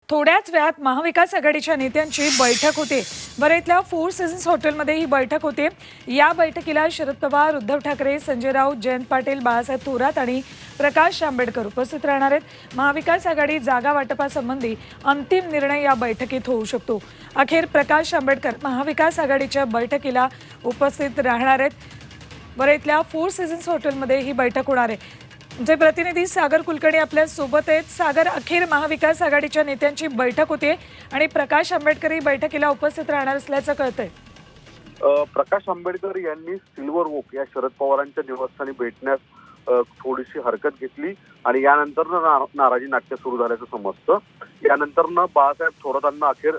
थोड्याच वेळात महाविकास आघाडीच्या नेत्यांची बैठक होते। वरळीतल्या फोर सीझन्स हॉटेलमध्ये ही बैठक होते। या बैठकीला शरद पवार, उद्धव ठाकरे, संजय राऊत, जयंत पाटील, बाळासाहेब थोरात आणि प्रकाश आंबेडकर उपस्थित राहणार आहेत। महाविकास आघाडी जागा वाटपासंबंधी अंतिम निर्णय या बैठकीत होऊ शकतो। अखेर प्रकाश आंबेडकर महाविकास आघाडीच्या बैठकीला उपस्थित राहणार आहेत। वरळीतल्या फोर सीझन्स हॉटेलमध्ये ही बैठक होणार आहे। आमचे प्रतिनिधी सागर कुलकर्णी आपल्या सोबत आहेत। सागर, अखेर महाविकास आघाडीच्या नेत्यांची बैठक होते आणि प्रकाश आंबेडकर ही बैठकीला उपस्थित राहणार असल्याचं कळतंय। प्रकाश आंबेडकर यांनी सिल्वर ओक या शरद पवारांच्या निवासस्थानी भेटण्यास थोडीशी हरकत घेतली आणि यानंतर नाराजी नाट्य सुरू झाल्याचं समजतं। यानंतर बाळासाहेब थोरातांना अखेर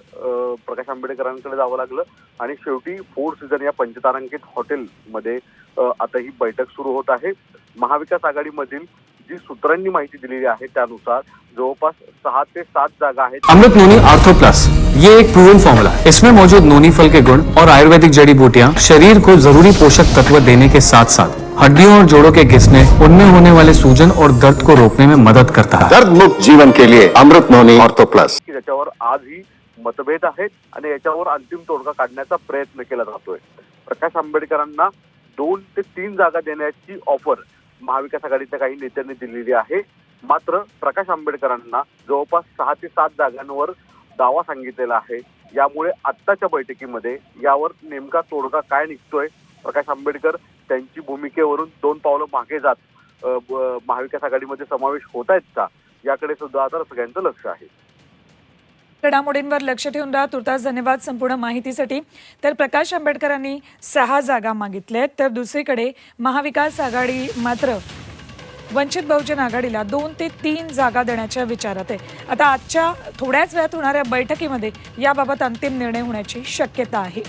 प्रकाश आंबेडकरांकडे जावं लागलं आणि शेवटी फोर सीझन या पंचतारांकित हॉटेलमध्ये आता ही बैठक सुरू होत आहे। महाविकास आघाडीमधील जी सूत्रांनी माहिती दिलेली आहे त्यानुसार जवळपास 6 ते 7 जागा आहेत। अमृत नोनी आर्थो प्लस, ये एक प्रूवन फॉर्मूला है। इसमें मौजूद नोनी फल के गुण और आयुर्वेदिक जड़ी बूटियां शरीर को जरूरी पोषक तत्व देने के साथ साथ हड्डियों और जोड़ों के घिसने, उनमें होने वाले सूजन और दर्द को रोकने में मदद करता है। दर्द मुक्त जीवन के लिए अमृत नोनी आर्थो प्लस। याच्यावर आजही मतभेद आहेत आणि याच्यावर अंतिम तोडगा काढण्याचा प्रयत्न केला जातोय। प्रकाश आंबेडकरांना 2 ते 3 जागा देण्याची ऑफर महाविकास आघाडीच्या काही नेत्यांनी दिलेली आहे। मात्र प्रकाश आंबेडकरांना जवळपास 6 ते 7 जागांवर दावा सांगितलेला आहे। यामुळे आत्ताच्या बैठकीमध्ये यावर नेमका तोडगा काय निघतोय, प्रकाश आंबेडकर त्यांची भूमिकेवरून 2 पावलं मागे जात महाविकास आघाडीमध्ये समावेश होत आहेत का, याकडे सुद्धा आता सगळ्यांचं लक्ष आहे। घडामोडींवर लक्ष ठेवून राहा। तुर्तास धन्यवाद संपूर्ण माहितीसाठी। तर प्रकाश आंबेडकरांनी 6 जागा मागितल्यात, तर दुसरीकडे महाविकास आघाडी मात्र वंचित बहुजन आघाडीला 2 ते 3 जागा देण्याच्या विचारात आहे। आता आजच्या थोड्याच वेळात होणाऱ्या बैठकीमध्ये याबाबत अंतिम निर्णय होण्याची शक्यता आहे।